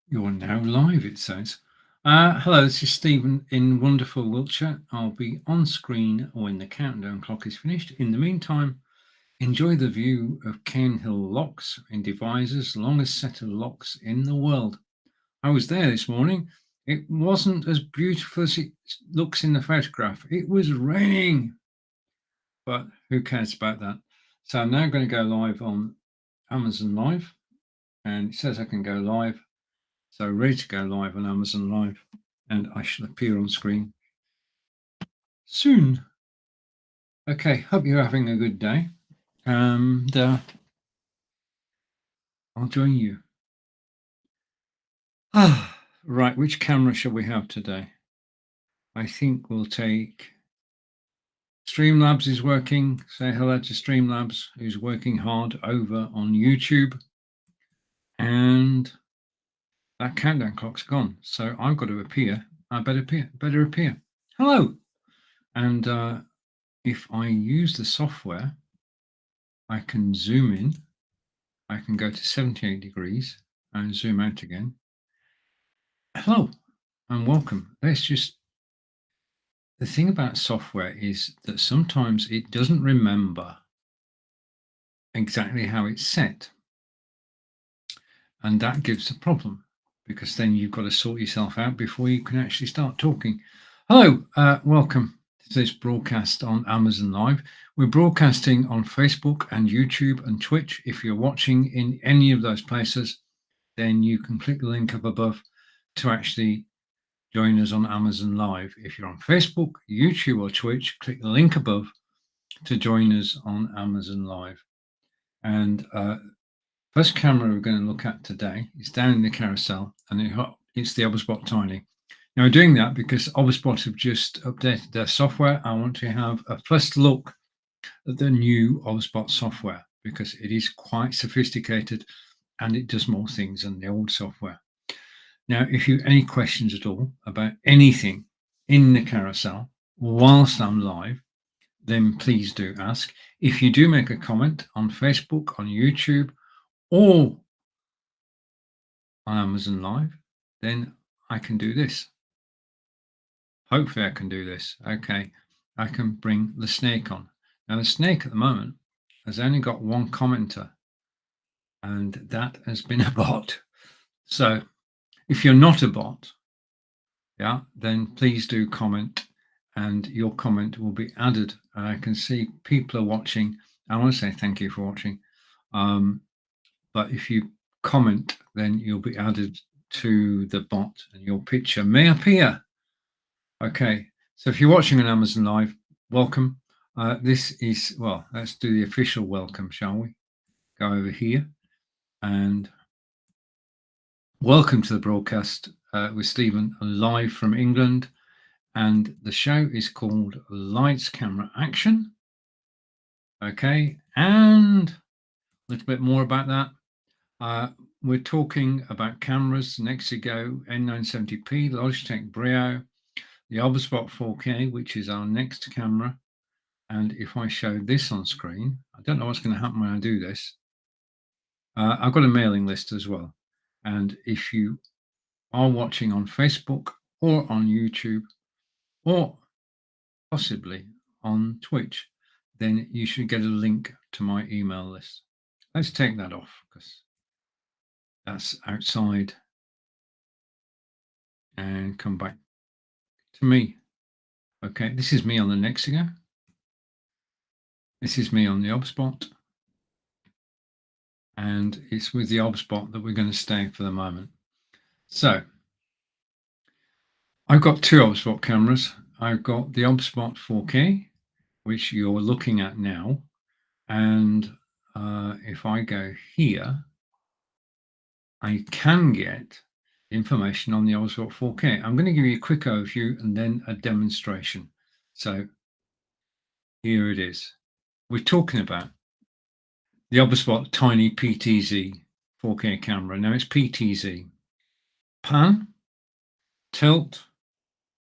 You're now live, it says. Hello, this is Stephen in wonderful Wiltshire. I'll be on screen when the countdown clock is finished. In the meantime, enjoy the view of Cairnhill Locks in Devizes, longest set of locks in the world. I was there this morning. It wasn't as beautiful as it looks in the photograph. It was raining, but who cares about that? So I'm now going to go live on Amazon Live, and it says I can go live. So ready to go live on Amazon Live, and I shall appear on screen soon. Okay, hope you're having a good day, and I'll join you. Right, which camera shall we have today? I think we'll take Streamlabs is working. Say hello to Streamlabs, who's working hard over on YouTube. And that countdown clock's gone, so I've got to appear. I better appear. Hello. And if I use the software, I can zoom in. I can go to 78 degrees and zoom out again. Hello and welcome. The thing about software is that sometimes it doesn't remember exactly how it's set. And that gives a problem because then you've got to sort yourself out before you can actually start talking. Hello, welcome to this broadcast on Amazon Live. We're broadcasting on Facebook and YouTube and Twitch. If you're watching in any of those places, then you can click the link up above to actually join us on Amazon Live. If you're on Facebook, YouTube, or Twitch, click the link above to join us on Amazon Live. And first camera we're going to look at today is down in the carousel, and it's the Obspot Tiny. Now we're doing that because Obspot have just updated their software. I want to have a first look at the new Obspot software because it is quite sophisticated and it does more things than the old software. Now, if you have any questions at all about anything in the carousel whilst I'm live, then please do ask. If you do make a comment on Facebook, on YouTube, or on Amazon Live, then I can do this. Hopefully I can do this. Okay, I can bring the snake on. Now the snake at the moment has only got one commenter, and that has been a bot. So if you're not a bot, yeah, then please do comment and your comment will be added. I can see people are watching. I want to say thank you for watching. But if you comment, then you'll be added to the bot and your picture may appear. Okay, so if you're watching on Amazon Live, welcome. This is, well, let's do the official welcome, shall we? Go over here and welcome to the broadcast with Stephen, live from England. And the show is called Lights, Camera, Action. Okay, and a little bit more about that. We're talking about cameras, Nexigo N970p, Logitech Brio, the Obspot 4K, which is our next camera. And if I show this on screen, I don't know what's going to happen when I do this. I've got a mailing list as well. And if you are watching on Facebook or on YouTube or possibly on Twitch, then you should get a link to my email list. Let's take that off because that's outside and come back to me. Okay, this is me on the Nexigo. This is me on the Obspot. And it's with the Obspot that we're going to stay for the moment. So I've got two Obspot cameras. I've got the Obspot 4K, which you're looking at now. And if I go here, I can get information on the Obspot 4K. I'm going to give you a quick overview and then a demonstration. So here it is. We're talking about the Obspot Tiny PTZ 4K camera. Now it's PTZ. Pan, tilt,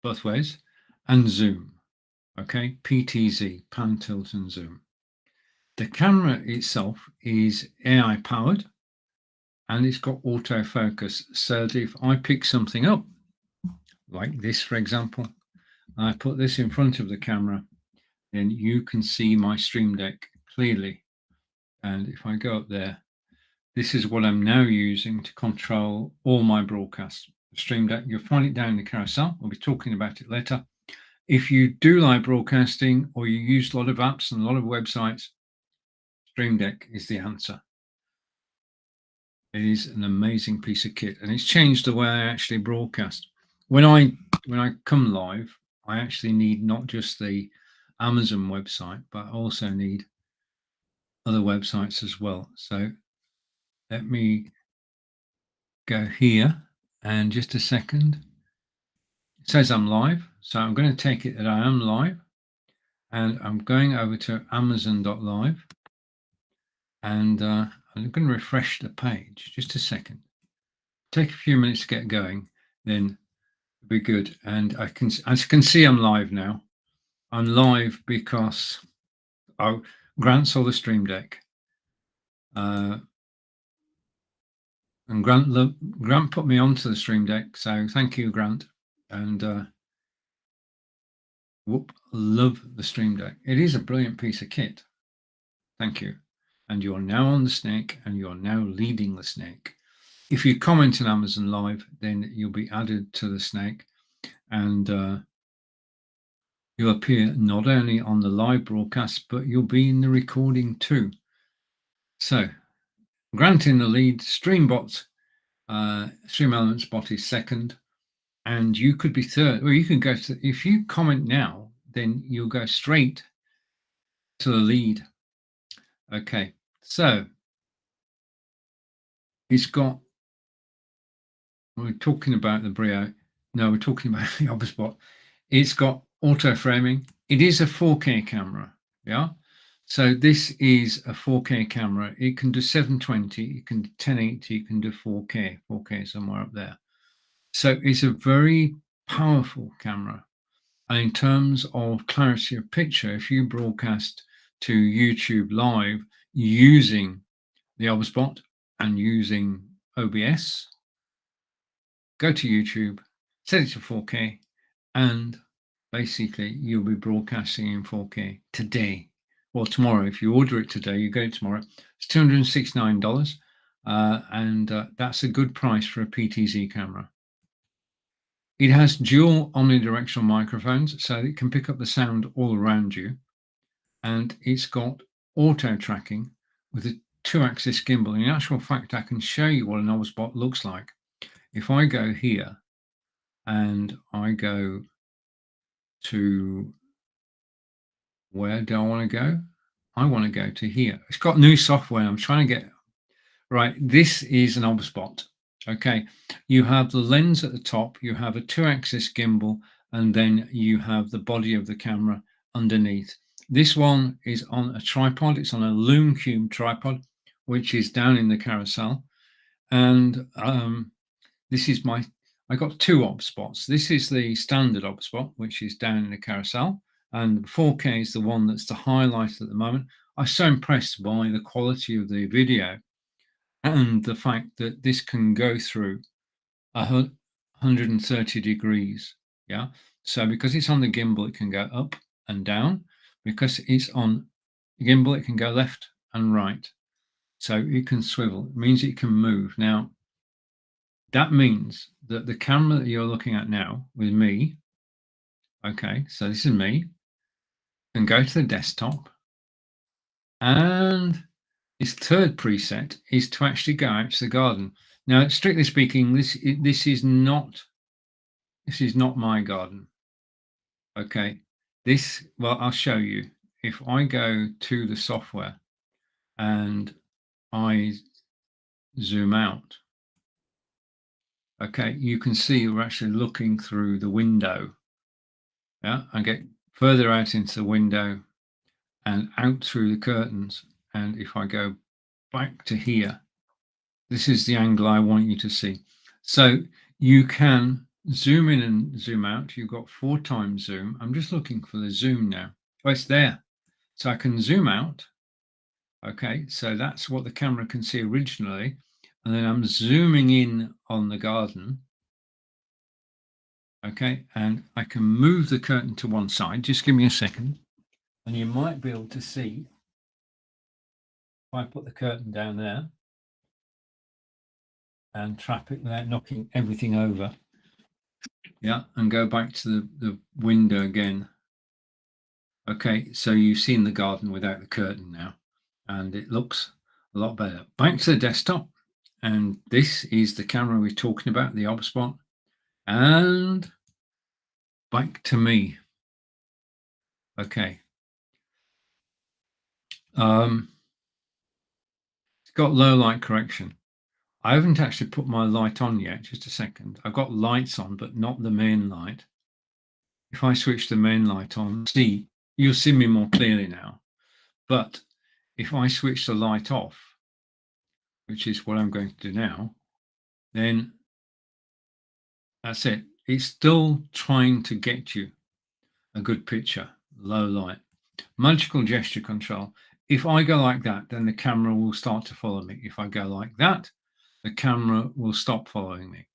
both ways, and zoom. Okay, PTZ, pan, tilt, and zoom. The camera itself is AI powered. and it's got autofocus. So that if I pick something up, like this, for example, and I put this in front of the camera, then you can see my Stream Deck clearly. And if I go up there, this is what I'm now using to control all my broadcasts. The Stream Deck, you'll find it down in the carousel. We'll be talking about it later. If you do like broadcasting or you use a lot of apps and a lot of websites, Stream Deck is the answer. It is an amazing piece of kit, and it's changed the way I actually broadcast. When I come live, I actually need not just the Amazon website, but I also need other websites as well. So let me go here, and just a second. It says I'm live, so I'm going to take it that I am live, and I'm going over to Amazon.live, and I'm going to refresh the page. Just a second. Take a few minutes to get going, then it'll be good. And as you can see, I'm live now. I'm live because Grant saw the Stream Deck, and Grant put me onto the Stream Deck. So thank you, Grant. And love the Stream Deck. It is a brilliant piece of kit. Thank you. And you're now on the snake, and you're now leading the snake. If you comment on Amazon Live, then you'll be added to the snake, and you'll appear not only on the live broadcast, but you'll be in the recording too. So, Grant in the lead, StreamBot, Stream Elements bot is second, and you could be third. Well, you can go to, if you comment now, then you'll go straight to the lead. Okay, so it's got, we're talking about the Brio. No, we're talking about the Obusbot. It's got auto framing. It is a 4K camera. Yeah. So this is a 4K camera. It can do 720, it can do 1080, it can do 4K. 4K somewhere up there. So it's a very powerful camera. And in terms of clarity of picture, if you broadcast to YouTube live using the Obusbot and using OBS, go to YouTube, set it to 4K, and basically you'll be broadcasting in 4K today. Well, tomorrow. If you order it today, you go tomorrow. It's $269, and that's a good price for a PTZ camera. It has dual omnidirectional microphones, so it can pick up the sound all around you, and it's got auto tracking with a 2-axis gimbal. In actual fact, I can show you what an Obusbot looks like. If I go here and I go to, where do I want to go? I want to go to here. It's got new software. I'm trying to get right. This is an Obusbot. Okay, you have the lens at the top, you have a 2-axis gimbal, and then you have the body of the camera underneath. This one is on a tripod. It's on a Loom Cube tripod, which is down in the carousel. And this is I got two Obusbots. This is the standard Obusbot, which is down in the carousel. And 4K is the one that's the highlight at the moment. I'm so impressed by the quality of the video and the fact that this can go through 130 degrees. Yeah. So because it's on the gimbal, it can go up and down. Because it's on the gimbal, it can go left and right. So it can swivel. It means it can move. Now, that means that the camera that you're looking at now with me, okay, so this is me, can go to the desktop, and its third preset is to actually go out to the garden. Now, strictly speaking, this is not my garden. Okay, well, I'll show you. If I go to the software and I zoom out, okay, you can see we're actually looking through the window. Yeah, I get further out into the window and out through the curtains. And if I go back to here, this is the angle I want you to see. So you can zoom in and zoom out. You've got 4 times zoom. I'm just looking for the zoom now. Oh, it's there. So I can zoom out. Okay, so that's what the camera can see originally. and then I'm zooming in on the garden. Okay, and I can move the curtain to one side. Just give me a second, and you might be able to see if I put the curtain down there and trap it without knocking everything over. Yeah, and go back to the window again. Okay, so you've seen the garden without the curtain now, and it looks a lot better. Back to the desktop, and this is the camera we're talking about, the ObSpot, and back to me. Okay. It's got low light correction. I haven't actually put my light on yet, just a second. I've got lights on, but not the main light. If I switch the main light on, you'll see me more clearly now. But if I switch the light off, which is what I'm going to do now, then that's it. It's still trying to get you a good picture, low light. Magical gesture control. If I go like that, then the camera will start to follow me. If I go like that, the camera will stop following me.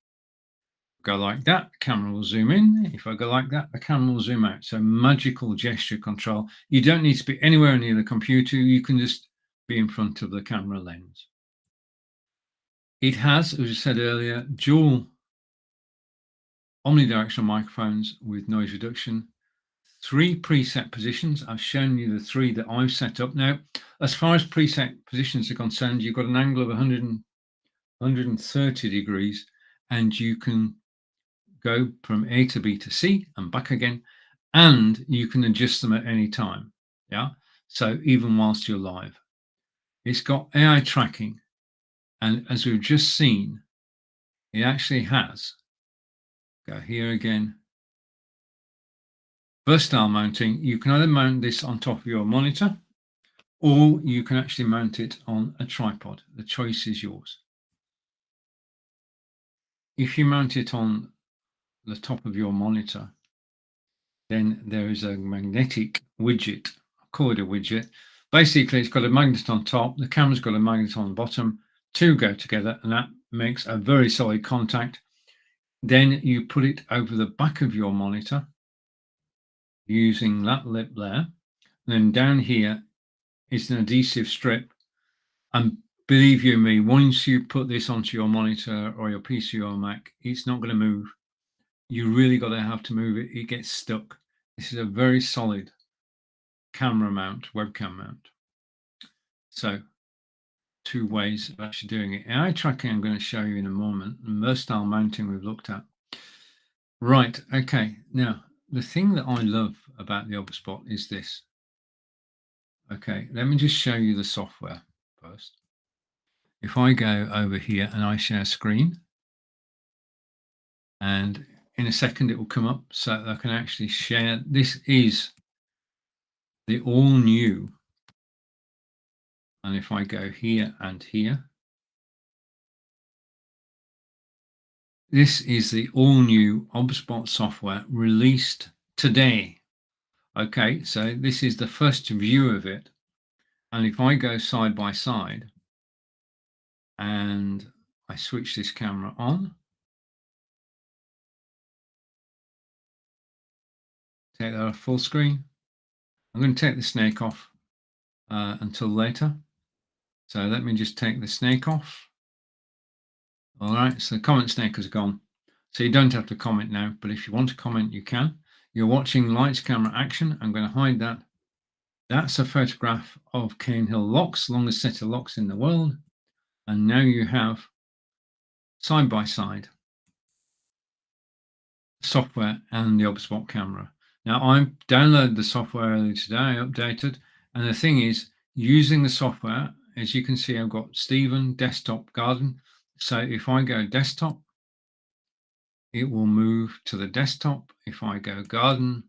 Go like that, the camera will zoom in. If I go like that, the camera will zoom out. So magical gesture control. You don't need to be anywhere near the computer. You can just be in front of the camera lens. It has, as I said earlier, dual omnidirectional microphones with noise reduction, 3 preset positions. I've shown you the 3 that I've set up. Now, as far as preset positions are concerned, you've got an angle of 130 degrees, and you can go from A to B to C and back again, and you can adjust them at any time. Yeah. So even whilst you're live, it's got AI tracking. And as we've just seen, it actually has, go here again, versatile mounting. You can either mount this on top of your monitor, or you can actually mount it on a tripod. The choice is yours. If you mount it on the top of your monitor, then there is a magnetic widget. I call it a widget. Basically, it's got a magnet on top, the camera's got a magnet on the bottom, 2 go together, and that makes a very solid contact. Then you put it over the back of your monitor using that lip there. Then down here is an adhesive strip. And believe you me, once you put this onto your monitor or your PC or Mac, it's not going to move. You really got to have to move it. It gets stuck. This is a very solid camera mount, webcam mount. So 2 ways of actually doing it. AI tracking I'm going to show you in a moment. And versatile mounting we've looked at. Right, okay. Now, the thing that I love about the ObSpot is this. Okay, let me just show you the software first. If I go over here and I share screen, and in a second it will come up so that I can actually share. This is the all new, and if I go here and here, this is the all new ObSpot software released today. Okay, so this is the first view of it, and if I go side by side and I switch this camera on, take that off full screen. I'm going to take the snake off until later. So let me just take the snake off. All right, so the comment snake has gone. So you don't have to comment now, but if you want to comment, you can. You're watching lights, camera, action. I'm going to hide that. That's a photograph of Cane Hill locks, longest set of locks in the world. And now you have side by side software and the ObSpot camera. Now I downloaded the software earlier today, I updated, and the thing is, using the software, as you can see, I've got Stephen, desktop, garden. So if I go desktop, it will move to the desktop. If I go garden,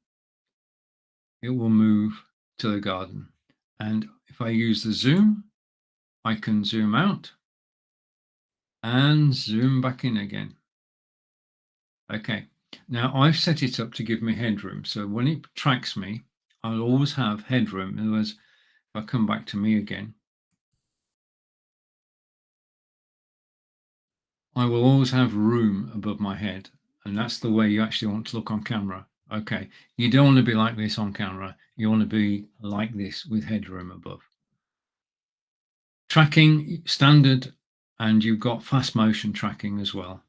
it will move to the garden. And if I use the zoom, I can zoom out and zoom back in again. Okay, now I've set it up to give me headroom. So when it tracks me, I'll always have headroom. In other words, if I come back to me again, I will always have room above my head, and that's the way you actually want to look on camera. Okay, you don't want to be like this on camera. You want to be like this with headroom above. Tracking standard, and you've got fast motion tracking as well.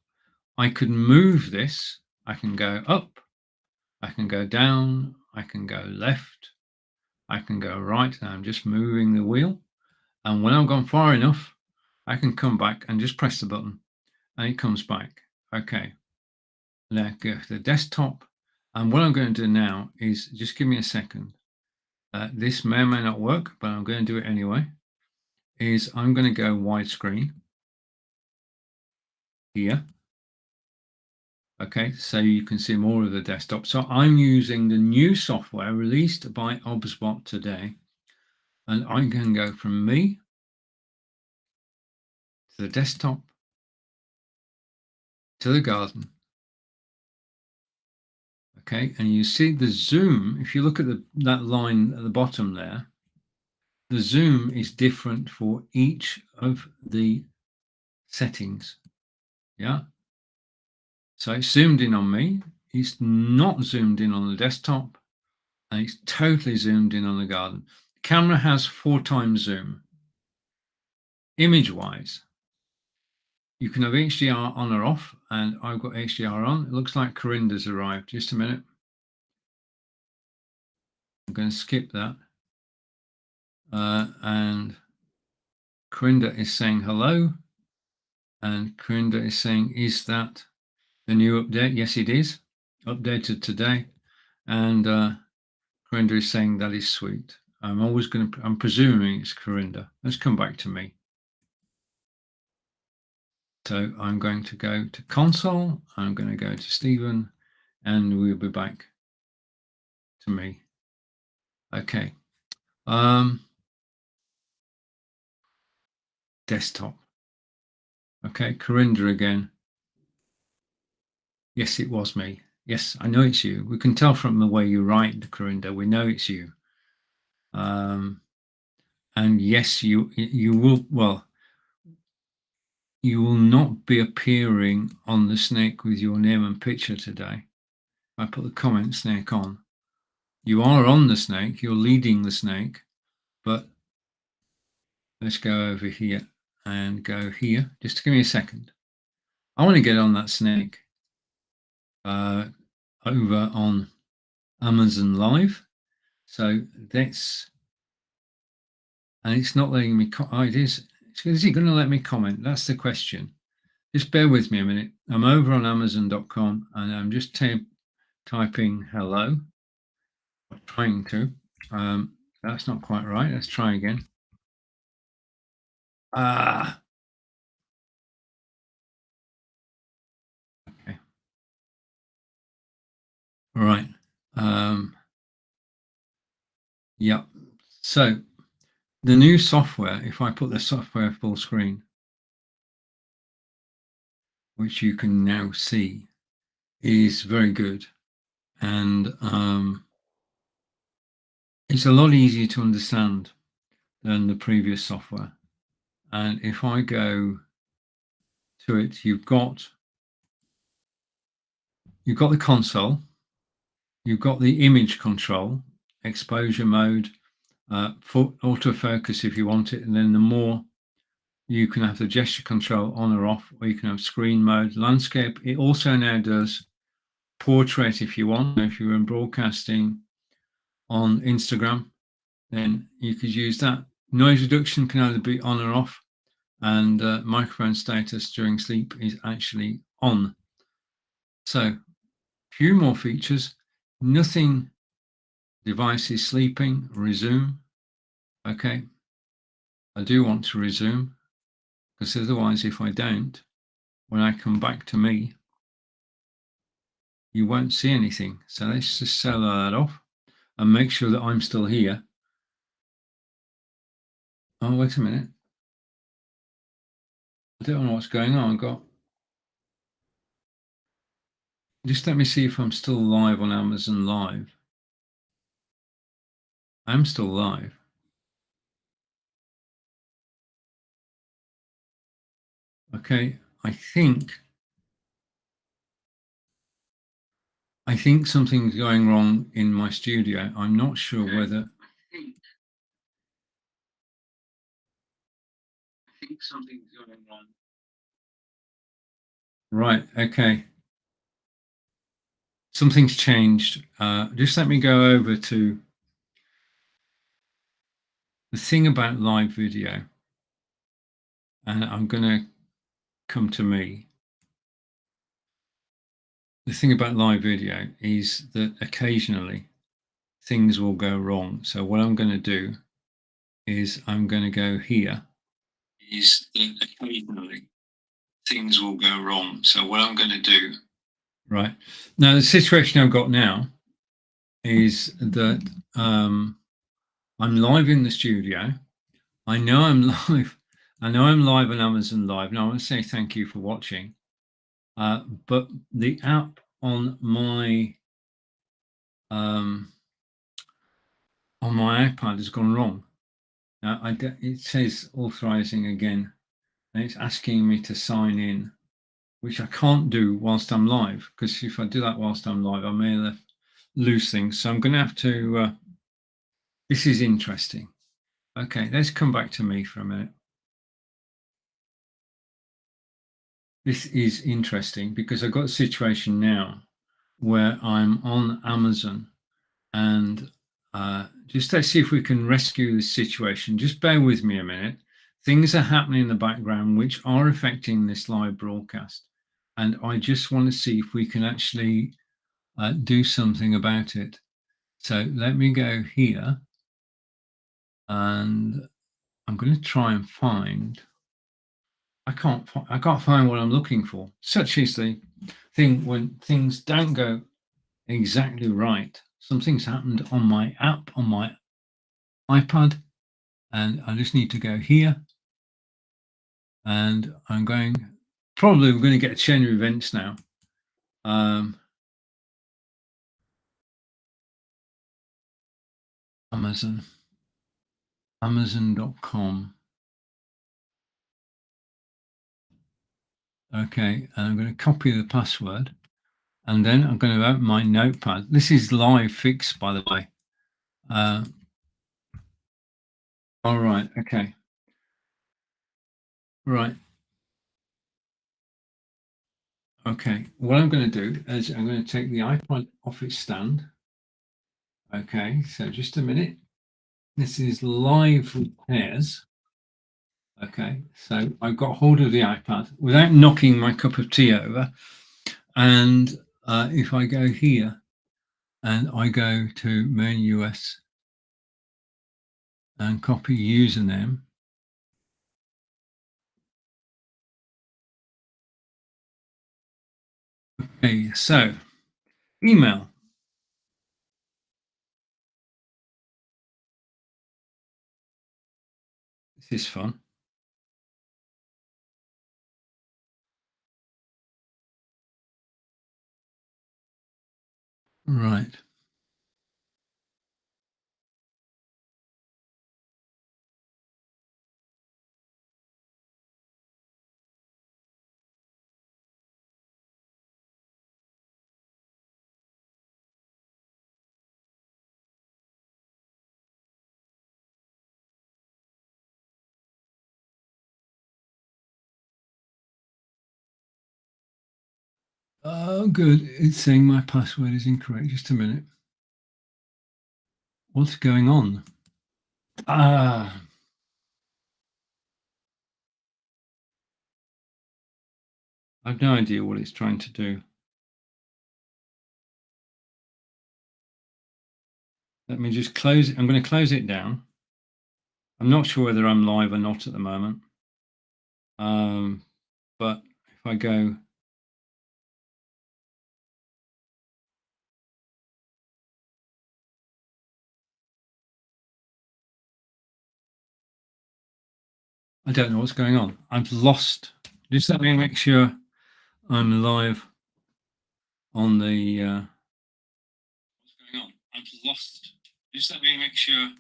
I could move this. I can go up, I can go down, I can go left, I can go right. Now I'm just moving the wheel. And when I've gone far enough, I can come back and just press the button and it comes back. Okay, now go to the desktop. And what I'm going to do now is just give me a second. This may or may not work, but I'm going to do it anyway. Is I'm going to go widescreen here. Okay, so you can see more of the desktop. So I'm using the new software released by OBSBot today. And I'm going to go from me to the desktop to the garden. Okay, and you see the zoom. If you look at that line at the bottom there, the zoom is different for each of the settings. Yeah. So it's zoomed in on me. It's not zoomed in on the desktop, and it's totally zoomed in on the garden. The camera has 4 times zoom. Image-wise, you can have HDR on or off, and I've got HDR on. It looks like Corinda's arrived. Just a minute. I'm going to skip that. And Corinda is saying hello. And Corinda is saying, is that the new update? Yes, it is. Updated today. And Corinda is saying that is sweet. I'm presuming it's Corinda. Let's come back to me. So I'm going to go to console. I'm going to go to Stephen, and we'll be back to me. Okay. Desktop. Okay, Corinda again. Yes, it was me. Yes, I know it's you. We can tell from the way you write, Corinda. We know it's you. And yes, you will. Well, you will not be appearing on the snake with your name and picture today. I put the comment snake on. You are on the snake. You're leading the snake, but let's go over here and go here. Just give me a second. I want to get on that snake over on Amazon Live. So that's, and it's not letting me. Oh, it is. Is it going to let me comment? That's the question. Just bear with me a minute. I'm over on Amazon.com and I'm just typing hello. I'm trying to. That's not quite right. Let's try again. Ah. Okay. All right. Yep. So the new software, if I put the software full screen, which you can now see, is very good. And it's a lot easier to understand than the previous software. And if I go to it, you've got the console, you've got the image control, exposure mode, autofocus if you want it, and then the more you can have the gesture control on or off, or you can have screen mode, landscape. It also now does portrait if you want. If you're in broadcasting on Instagram, then you could use that. Noise reduction can either be on or off, and microphone status during sleep is actually on. So few more features. Nothing. Device is sleeping. Resume. Okay. I do want to resume because otherwise, if I don't, when I come back to me, you won't see anything. So let's just sell that off and make sure that I'm still here. Oh, wait a minute. I don't know what's going on. Just let me see if I'm still live on Amazon Live. I'm still live. Okay, I think something's going wrong in my studio. I'm not sure whether. I think something's going wrong. Right. Okay. Something's changed. Just let me go over to the thing about live video, and I'm going to come to me. The thing about live video is that occasionally things will go wrong. So what I'm going to do is I'm going to go here. Is that occasionally things will go wrong. So what I'm going to do, right now, the situation I've got now is that I'm live in the studio. I know I'm live. I know I'm live on Amazon Live. Now I want to say thank you for watching. But the app on my iPad has gone wrong. Now it says authorizing again, and it's asking me to sign in, which I can't do whilst I'm live, because if I do that whilst I'm live, I may lose things. So I'm going to have to. This is interesting. Okay, let's come back to me for a minute. This is interesting because I've got a situation now where I'm on Amazon, and just let's see if we can rescue this situation. Just bear with me a minute. Things are happening in the background which are affecting this live broadcast, and I just want to see if we can actually do something about it. So let me go here, and I'm going to try and find. I can't find what I'm looking for. Such is the thing when things don't go exactly right. Something's happened on my app on my iPad, and I just need to go here, and I'm going. Probably we're going to get a chain of events now. Amazon.com. Okay, and I'm going to copy the password, and then I'm going to open my notepad. This is live fix, by the way. All right, okay. Right. Okay, what I'm going to do is I'm going to take the iPod off its stand. Okay, so just a minute. This is live repairs. Okay, so I got hold of the iPad without knocking my cup of tea over. And if I go here and I go to main US and copy username. Okay, so email. This is fun. Right. Oh, good. It's saying my password is incorrect. Just a minute. What's going on? I have no idea what it's trying to do. Let me just close it. I'm going to close it down. I'm not sure whether I'm live or not at the moment. But if I go, I don't know what's going on. I've lost. Just let me make sure I'm live on the. What's going on? I've lost. Just let me make sure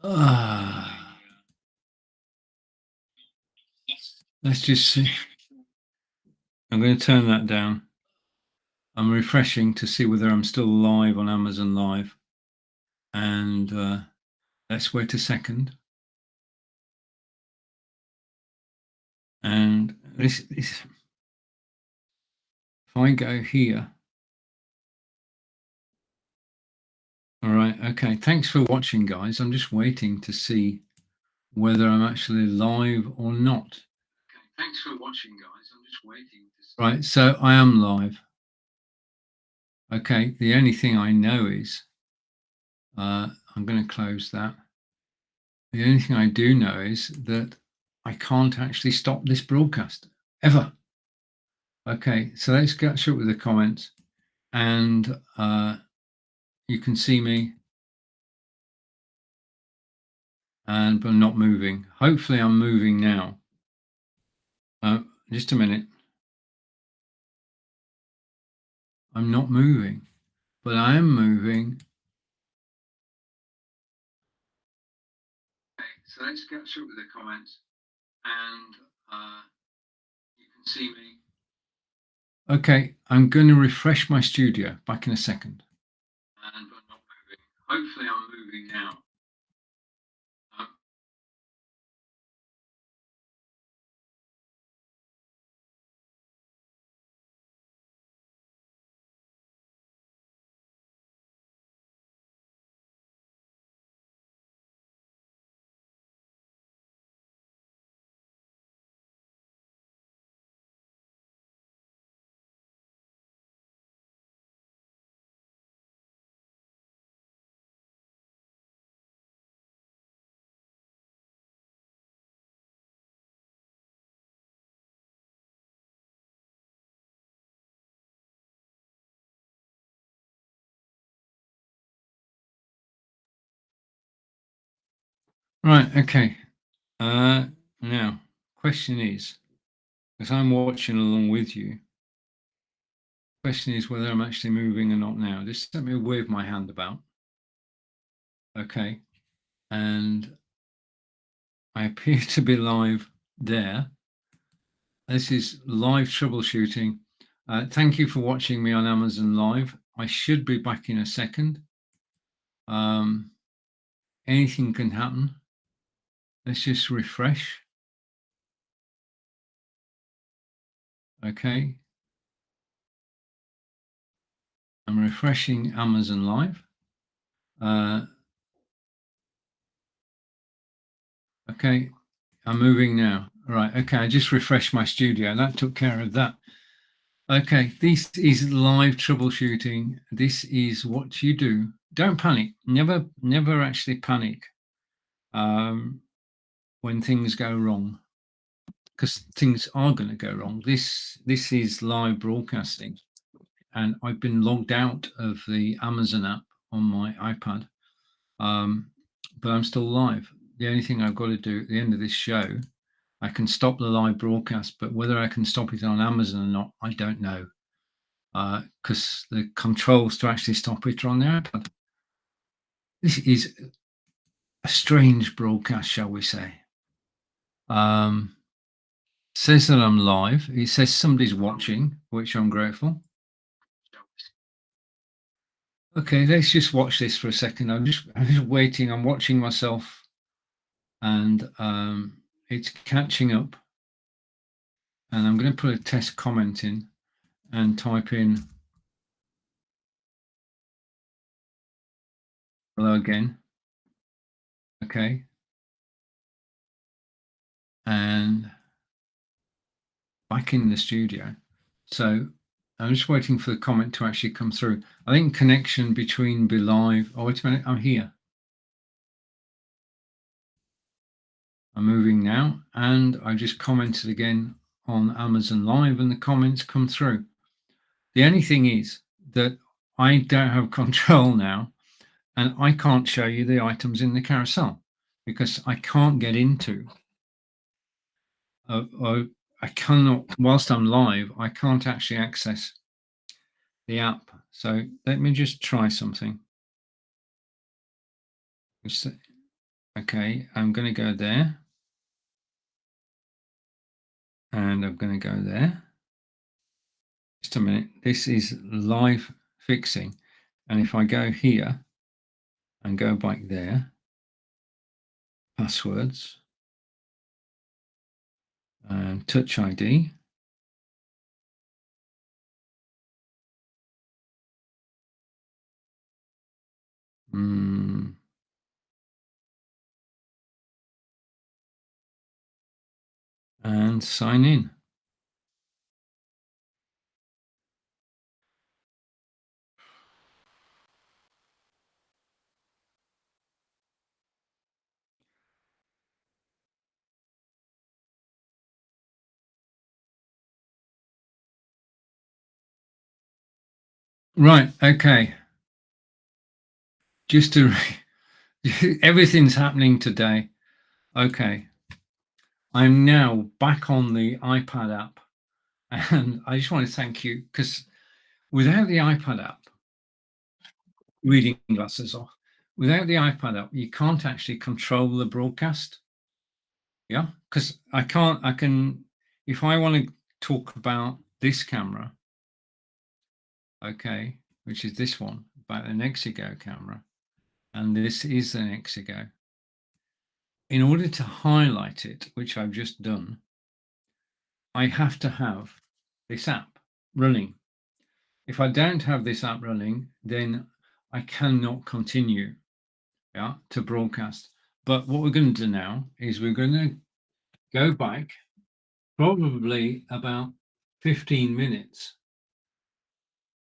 I'm live. Let's just see. I'm going to turn that down. I'm refreshing to see whether I'm still live on Amazon Live. And let's wait a second. And this if I go here. All right. Okay. Thanks for watching, guys. I'm just waiting to see whether I'm actually live or not. Okay. Thanks for watching, guys. I'm just waiting to see. Right. So I am live. Okay. The only thing I know is I'm going to close that. The only thing I do know is that I can't actually stop this broadcast ever. Okay. So let's catch up with the comments, and you can see me. And I'm not moving. Hopefully I'm moving now. Just a minute. I'm not moving, but I am moving. Okay, so let's catch up with the comments, and you can see me. Okay, I'm going to refresh my studio. Back in a second. And I'm not moving. Hopefully I'm moving now. Right, okay. Now, question is, because I'm watching along with you, question is whether I'm actually moving or not now. Just let me wave my hand about. Okay. And I appear to be live there. This is live troubleshooting. Thank you for watching me on Amazon Live. I should be back in a second. Anything can happen. Let's just refresh. Okay. I'm refreshing Amazon Live. Okay. I'm moving now. All right. Okay. I just refreshed my studio. That took care of that. Okay. This is live troubleshooting. This is what you do. Don't panic. Never actually panic when things go wrong, because things are going to go wrong. This is live broadcasting, and I've been logged out of the Amazon app on my iPad, but I'm still live. The only thing I've got to do at the end of this show, I can stop the live broadcast, but whether I can stop it on Amazon or not, I don't know, because the controls to actually stop it are on the iPad. This is a strange broadcast, shall we say. Says that I'm live. It says somebody's watching, which I'm grateful. Okay, let's just watch this for a second. I'm just waiting. I'm watching myself, and it's catching up. And I'm going to put a test comment in and type in hello again. Okay. And back in the studio. So I'm just waiting for the comment to actually come through. I think connection between Be Live. Oh, wait a minute. I'm here. I'm moving now, and I just commented again on Amazon Live, and the comments come through. The only thing is that I don't have control now, and I can't show you the items in the carousel because I can't get into. I cannot, whilst I'm live, I can't actually access the app. So let me just try something. Okay, I'm going to go there. and I'm going to go there. Just a minute. This is live fixing. And if I go here and go back there, passwords and Touch ID. And sign in. Right, okay. Just to everything's happening today. Okay. I'm now back on the iPad app, and I just want to thank you, because without the iPad app, reading glasses off, without the iPad app, you can't actually control the broadcast. Yeah, because I can, if I want to talk about this camera, okay, which is this one, about the Nexigo camera, and this is the Nexigo. In order to highlight it, which I've just done, I have to have this app running. If I don't have this app running, then I cannot continue, yeah, to broadcast. But what we're going to do now is we're going to go back probably about 15 minutes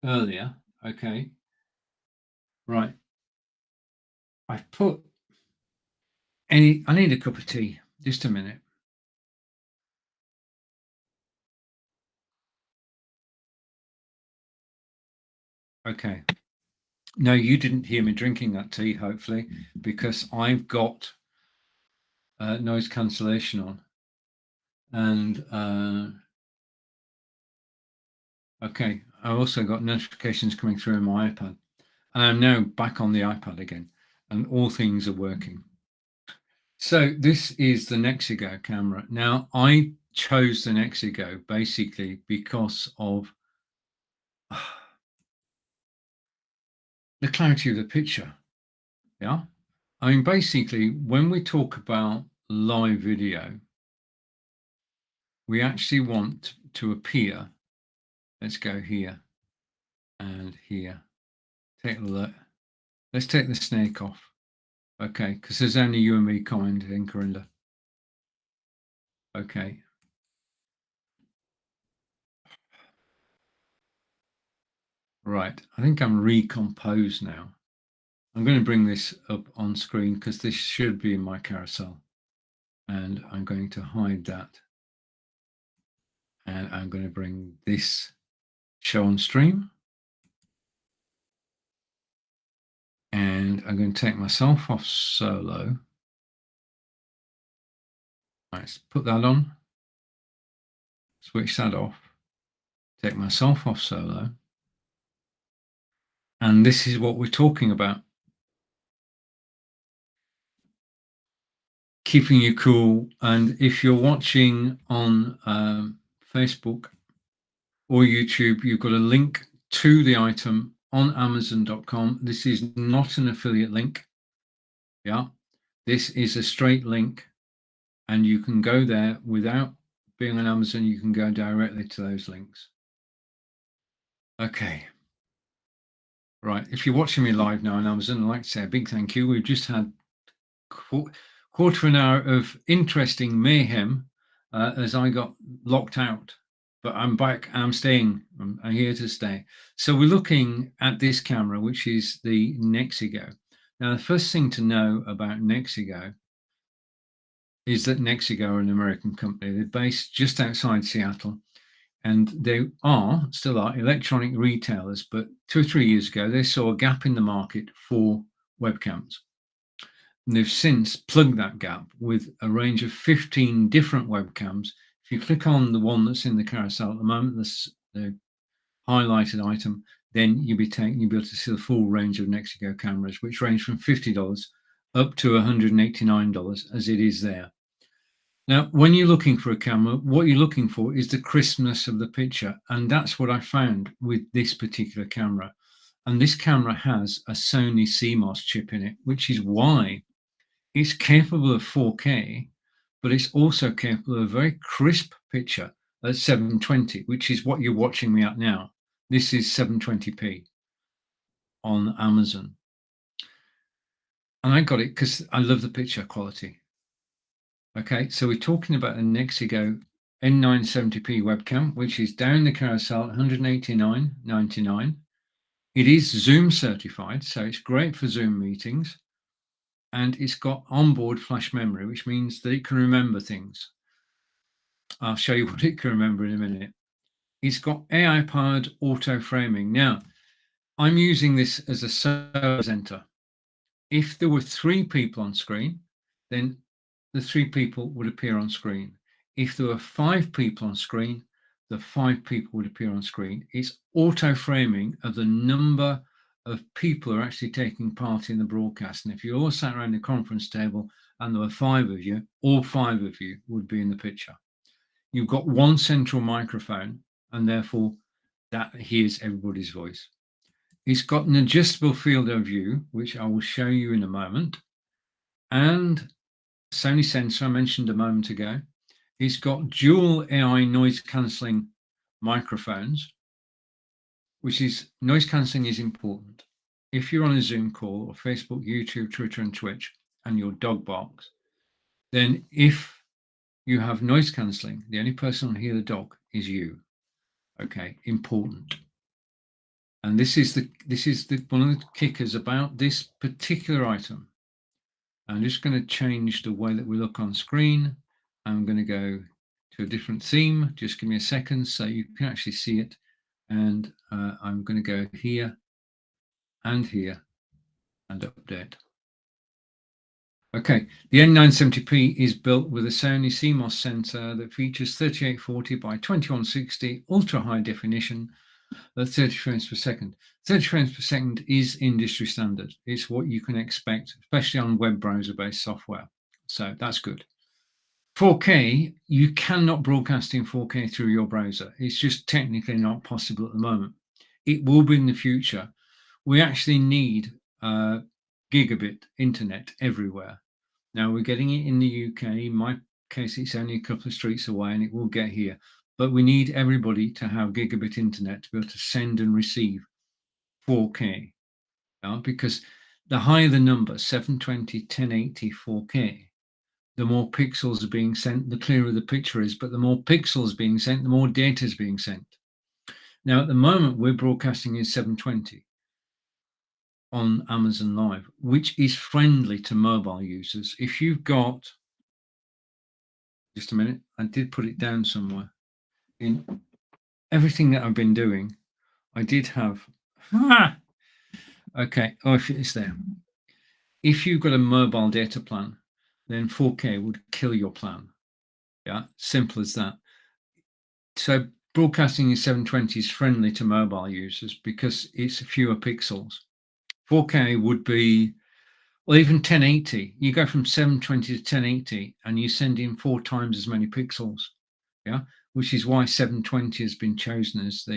earlier. Okay. Right. I've put I need a cup of tea. Just a minute. Okay. No, you didn't hear me drinking that tea, hopefully, because I've got noise cancellation on. And okay, I also got notifications coming through on my iPad. And I'm now back on the iPad again, and all things are working. So this is the Nexigo camera. Now, I chose the Nexigo basically because of the clarity of the picture. Yeah. I mean, basically, when we talk about live video, we actually want to appear. Let's go here and here. Take a look. Let's take the snake off. Okay, because there's only you and me commenting, Corinda. Okay. Right, I think I'm recomposed now. I'm going to bring this up on screen because this should be in my carousel. And I'm going to hide that. And I'm going to bring this show on stream. And I'm going to take myself off solo. Let's put that on. Switch that off. Take myself off solo. And this is what we're talking about. Keeping you cool. And if you're watching on Facebook or YouTube, you've got a link to the item on Amazon.com. This is not an affiliate link. Yeah, this is a straight link, and you can go there without being on Amazon. You can go directly to those links. Okay. Right. If you're watching me live now on Amazon, I'd like to say a big thank you. We've just had quarter of an hour of interesting mayhem as I got locked out, but I'm back. I'm staying. I'm here to stay. So we're looking at this camera, which is the Nexigo. Now, the first thing to know about Nexigo is that Nexigo are an American company. They're based just outside Seattle, and they still are electronic retailers. But 2 or 3 years ago, they saw a gap in the market for webcams. And they've since plugged that gap with a range of 15 different webcams. If you click on the one that's in the carousel at the moment, the highlighted item, then you'll be able to see the full range of Nexigo cameras, which range from $50 up to $189 as it is there. Now, when you're looking for a camera, what you're looking for is the crispness of the picture. And that's what I found with this particular camera. And this camera has a Sony CMOS chip in it, which is why it's capable of 4K, but it's also capable of a very crisp picture at 720, which is what you're watching me at now. This is 720p on Amazon. And I got it because I love the picture quality. Okay, so we're talking about a Nexigo N970p webcam, which is down the carousel at 189.99. It is Zoom certified, so it's great for Zoom meetings. And it's got onboard flash memory, which means that it can remember things. I'll show you what it can remember in a minute. It's got AI-powered auto framing. Now, I'm using this as a solo presenter. If there were 3 people on screen, then the 3 people would appear on screen. If there were 5 people on screen, the 5 people would appear on screen. It's auto framing of the number of people who are actually taking part in the broadcast. And if you all sat around the conference table and there were 5 of you, all 5 of you would be in the picture. You've got one central microphone, and therefore that hears everybody's voice. It's got an adjustable field of view, which I will show you in a moment, and Sony sensor I mentioned a moment ago. It's got dual AI noise cancelling microphones, which is noise cancelling is important. If you're on a Zoom call or Facebook, YouTube, Twitter, and Twitch, and your dog barks, then if you have noise cancelling, the only person who will hear the dog is you. Okay, important. And this is one of the kickers about this particular item. I'm just going to change the way that we look on screen. I'm going to go to a different theme. Just give me a second so you can actually see it. And I'm going to go here and update. Okay, the N970p is built with a Sony CMOS sensor that features 3840 by 2160 ultra high definition at 30 frames per second. 30 frames per second is industry standard. It's what you can expect, especially on web browser-based software. So that's good. 4K, you cannot broadcast in 4K through your browser. It's just technically not possible at the moment. It will be in the future. We actually need gigabit internet everywhere. Now we're getting it in the UK. In my case, it's only a couple of streets away and it will get here. But we need everybody to have gigabit internet to be able to send and receive 4K. Because the higher the number, 720, 1080, 4K, the more pixels are being sent, the clearer the picture is, but the more pixels being sent, the more data is being sent. Now, at the moment, we're broadcasting in 720 on Amazon Live, which is friendly to mobile users. If you've got, just a minute, I did put it down somewhere. In everything that I've been doing, I did have, okay, oh, if it's there. If you've got a mobile data plan, then 4K would kill your plan. Yeah, simple as that. So broadcasting in 720 is friendly to mobile users because it's fewer pixels. 4K would be, well, even 1080. You go from 720 to 1080 and you send in 4 times as many pixels. Yeah, which is why 720 has been chosen as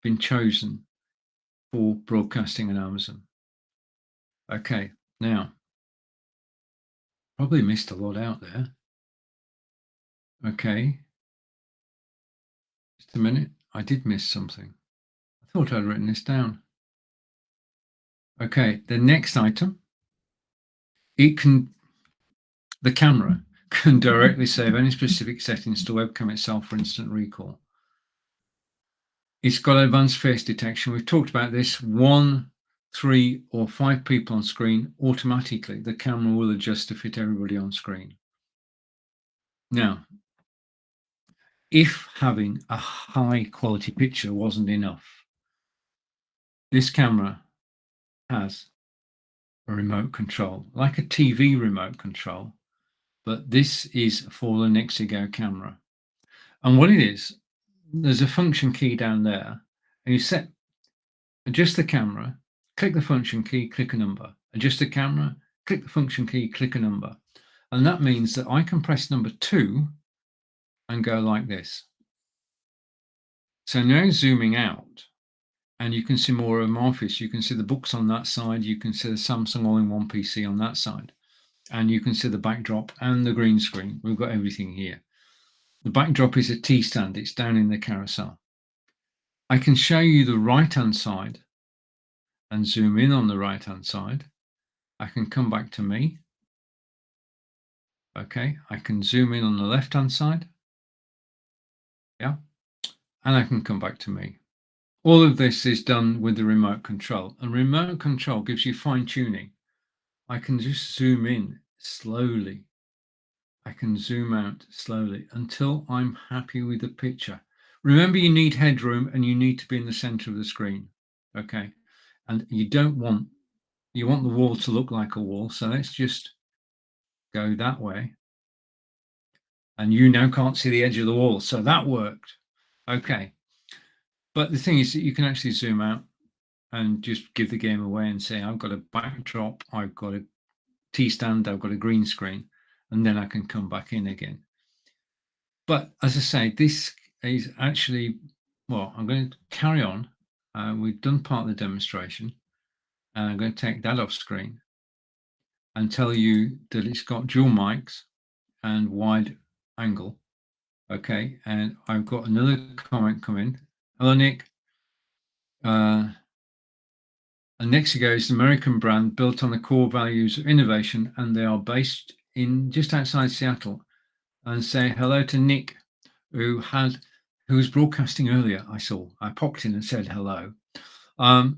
been chosen for broadcasting on Amazon. Okay, now probably missed a lot out there. Okay, just a minute. I did miss something. I thought I'd written this down. Okay, the next item. The camera can directly save any specific settings to webcam itself for instant recall. It's got advanced face detection. We've talked about this. 1, 3, or 5 people on screen, automatically the camera will adjust to fit everybody on screen. Now, if having a high quality picture wasn't enough, this camera has a remote control, like a TV remote control, but this is for the Nexigo camera. And what it is, there's a function key down there, and you adjust the camera, click the function key, click a number, adjust the camera, click the function key, click a number. And that means that I can press number 2 and go like this. So now zooming out, and you can see more of my office. You can see the books on that side. You can see the Samsung all-in-one PC on that side. And you can see the backdrop and the green screen. We've got everything here. The backdrop is a T stand. It's down in the carousel. I can show you the right-hand side and zoom in on the right-hand side. I can come back to me. Okay, I can zoom in on the left-hand side. Yeah, and I can come back to me. All of this is done with the remote control, and remote control gives you fine tuning. I can just zoom in slowly. I can zoom out slowly until I'm happy with the picture. Remember, you need headroom and you need to be in the center of the screen. Okay, and you want the wall to look like a wall. So let's just go that way. And you now can't see the edge of the wall. So that worked. Okay. But the thing is that you can actually zoom out and just give the game away and say, I've got a backdrop, I've got a T-stand, I've got a green screen, and then I can come back in again. But as I say, this is actually, well, I'm going to carry on. We've done part of the demonstration, and I'm going to take that off screen and tell you that it's got dual mics and wide angle. Okay, and I've got another comment come in. Hello, Nick. And Nexigo is an American brand built on the core values of innovation, and they are based in just outside Seattle. And say hello to Nick, who was broadcasting earlier. I popped in and said hello. And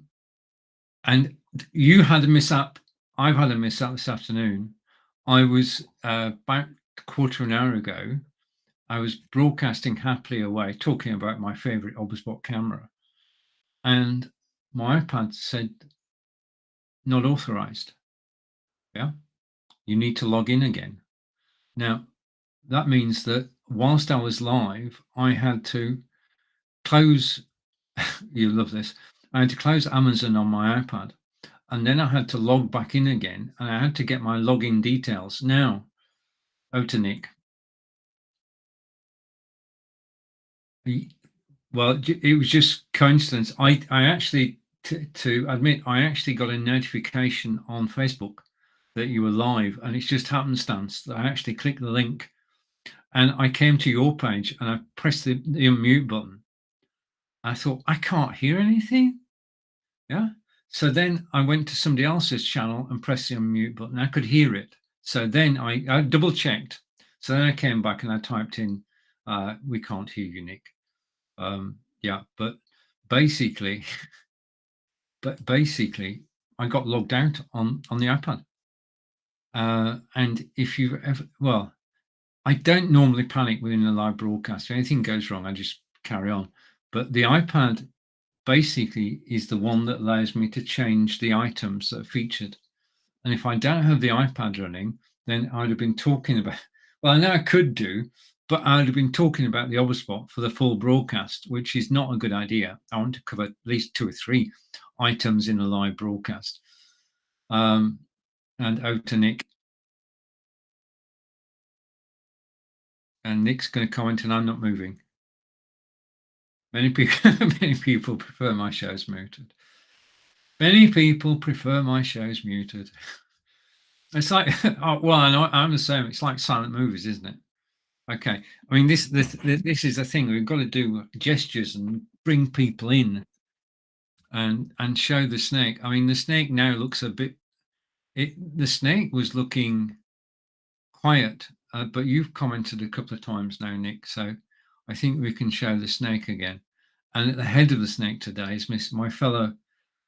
you had a mishap. I've had a mishap this afternoon. I was about a quarter of an hour ago. I was broadcasting happily away, talking about my favorite Obusbot camera, and my iPad said not authorized. Yeah, you need to log in again. Now, that means that whilst I was live, I had to close, you love this, I had to close Amazon on my iPad, and then I had to log back in again, and I had to get my login details. Now, to Nick. Well, it was just coincidence. I actually, to admit, I actually got a notification on Facebook that you were live, and it's just happenstance that I actually clicked the link and I came to your page and I pressed the unmute button. I thought, I can't hear anything. Yeah. So then I went to somebody else's channel and pressed the unmute button. I could hear it. So then I double checked. So then I came back and I typed in, we can't hear you, Nick. Yeah, but basically, I got logged out on the iPad. And if you've ever, well, I don't normally panic within a live broadcast. If anything goes wrong, I just carry on. But the iPad basically is the one that allows me to change the items that are featured. And if I don't have the iPad running, then I'd have been talking about, well, I know I could do, but I'd have been talking about the Obusbot for the full broadcast, which is not a good idea. I want to cover at least 2 or 3 items in a live broadcast. And out to Nick. And Nick's going to comment, and I'm not moving. Many people prefer my shows muted. Many people prefer my shows muted. It's like, oh, well, I know, I'm the same. It's like silent movies, isn't it? Okay. I mean, this is the thing. We've got to do gestures and bring people in and show the snake. I mean, the snake now looks a bit. The snake was looking quiet, but you've commented a couple of times now, Nick. So I think we can show the snake again. And at the head of the snake today is my fellow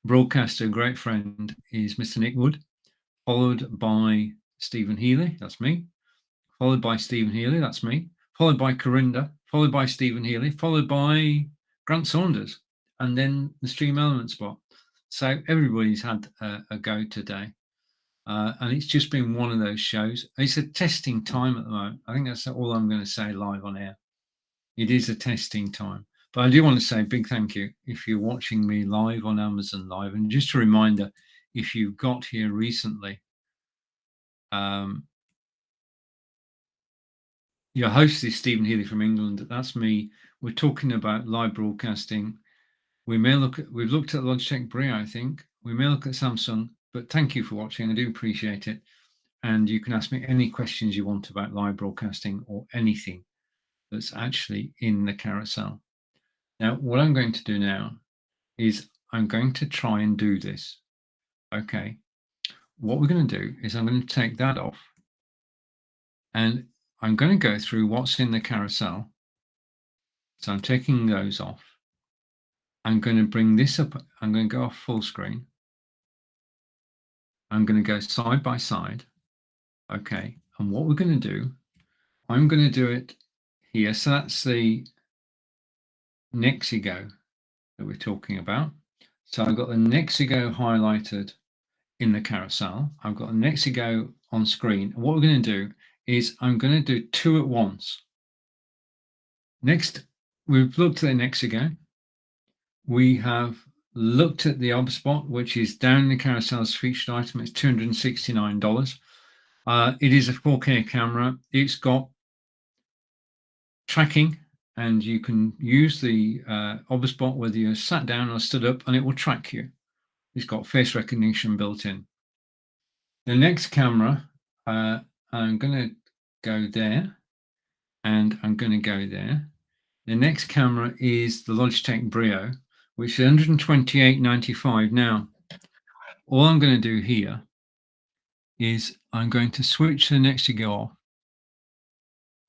broadcaster, great friend, is Mr. Nick Wood, followed by Stephen Healey, that's me, followed by Stephen Healey, that's me, followed by Corinda, followed by Stephen Healey, followed by Grant Saunders, and then the Stream Element spot. So everybody's had a go today. And it's just been one of those shows. It's a testing time at the moment. I think that's all I'm going to say live on air. It is a testing time. But I do want to say a big thank you if you're watching me live on Amazon Live. And just a reminder, if you got here recently, Your host is Stephen Healey from England. That's me. We're talking about live broadcasting. We've looked at Logitech Brio, I think. We may look at Samsung, but thank you for watching. I do appreciate it. And you can ask me any questions you want about live broadcasting or anything that's actually in the carousel. Now, what I'm going to do now is I'm going to try and do this. Okay. What we're going to do is I'm going to take that off and I'm going to go through what's in the carousel. So I'm taking those off. I'm going to bring this up. I'm going to go off full screen. I'm going to go side by side. Okay. And what we're going to do, I'm going to do it here. So that's the Nexigo that we're talking about. So I've got the Nexigo highlighted in the carousel. I've got a Nexigo on screen. And what we're going to do is I'm going to do two at once. Next, we've looked at the Nexigo. We have looked at the OBSpot, which is down in the carousel's featured item. It's $269. It is a 4K camera. It's got tracking, and you can use the OBSpot whether you're sat down or stood up, and it will track you. It's got face recognition built in. The next camera, I'm going to go there, and I'm going to go there. The next camera is the Logitech Brio, which is $128.95. Now, all I'm going to do here is I'm going to switch the Nexigo off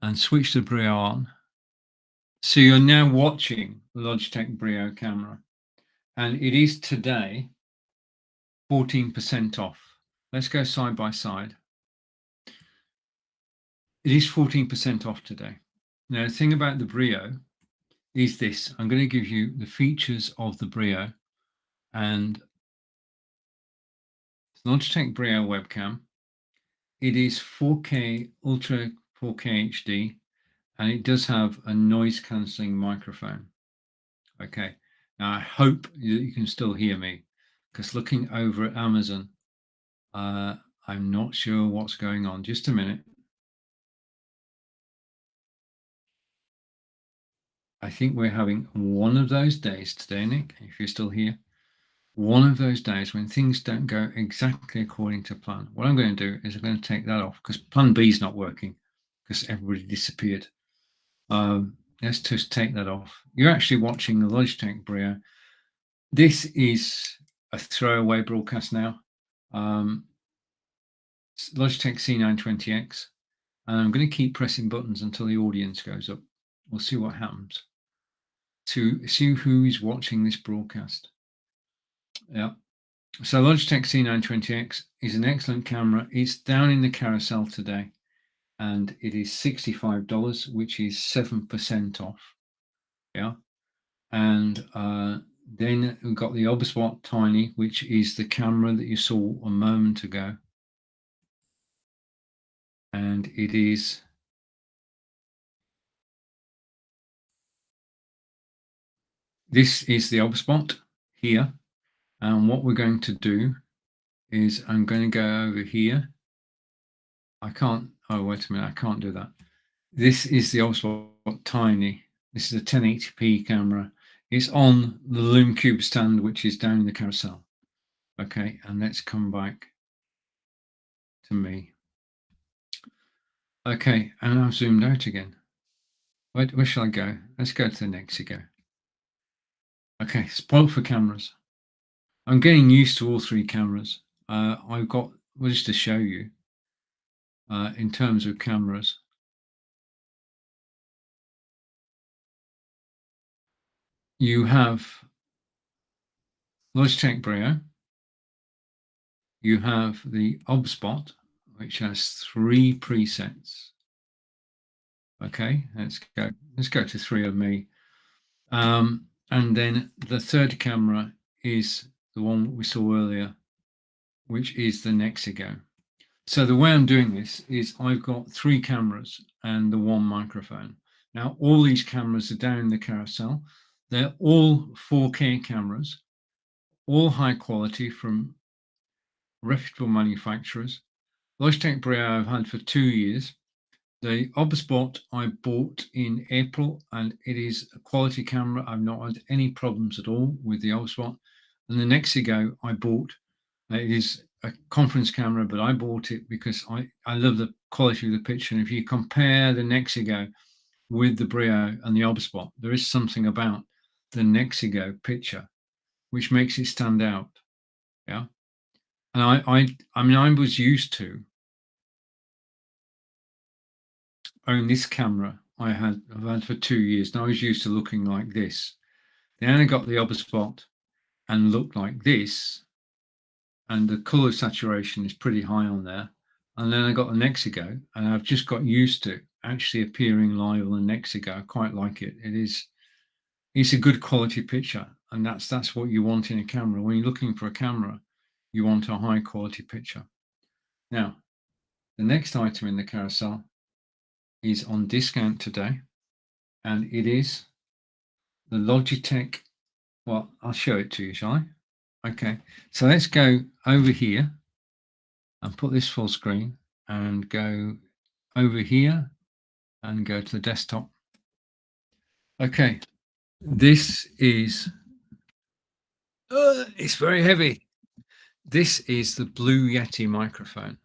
and switch the Brio on. So you're now watching the Logitech Brio camera, and it is today 14% off. Let's go side by side. It is 14% off today. Now, the thing about the Brio is this. I'm going to give you the features of the Brio, and Logitech Brio webcam. It is 4K, Ultra 4K HD, and it does have a noise cancelling microphone. Okay, now I hope that you can still hear me, because looking over at Amazon, I'm not sure what's going on. Just a minute. I think we're having one of those days today, Nick, if you're still here. One of those days when things don't go exactly according to plan. What I'm going to do is I'm going to take that off because plan B is not working because everybody disappeared. Let's just take that off. You're actually watching the Logitech Brio. This is a throwaway broadcast now. Logitech C920X. And I'm going to keep pressing buttons until the audience goes up. We'll see what happens. To see who is watching this broadcast. Yeah. So Logitech C920X is an excellent camera. It's down in the carousel today, and it is $65, which is 7% off. Yeah. And then we've got the OBSpot Tiny, which is the camera that you saw a moment ago. And it is this is the OBSpot here. And what we're going to do is I'm going to go over here. I can't, oh, wait a minute, I can't do that. This is the OBSpot Tiny. This is a 1080p camera. It's on the Lume Cube stand, which is down in the carousel. Okay, and let's come back to me. Okay, and I've zoomed out again. Where shall I go? Let's go to the Nexigo. Okay, spoiled for cameras. I'm getting used to all three cameras. I've got, well, just to show you, in terms of cameras. You have Logitech Brio. You have the OBSpot, which has 3 presets. Okay, let's go. Let's go to 3 of me. And then the third camera is the one we saw earlier, which is the Nexigo. So the way I'm doing this is I've got 3 cameras and the 1 microphone. Now, all these cameras are down in the carousel. They're all 4K cameras, all high quality from reputable manufacturers. Logitech Brio I've had for 2 years. The Obspot I bought in April, and it is a quality camera. I've not had any problems at all with the Obspot. And the Nexigo I bought, it is a conference camera, but I bought it because I love the quality of the picture. And if you compare the Nexigo with the Brio and the Obspot, there is something about the Nexigo picture which makes it stand out. Yeah. And I mean, I was used to own this camera I've had for 2 years, and I was used to looking like this. Then I got the Obspot and looked like this, and the color saturation is pretty high on there. And then I got the Nexigo, and I've just got used to actually appearing live on the Nexigo. I quite like it. It's a good quality picture, and that's what you want in a camera. When you're looking for a camera, you want a high quality picture. Now, the next item in the carousel is on discount today, and it is the Logitech. Well, I'll show it to you, shall I? Okay, so let's go over here and put this full screen and go over here and go to the desktop. Okay, this is, it's very heavy. This is the Blue Yeti microphone.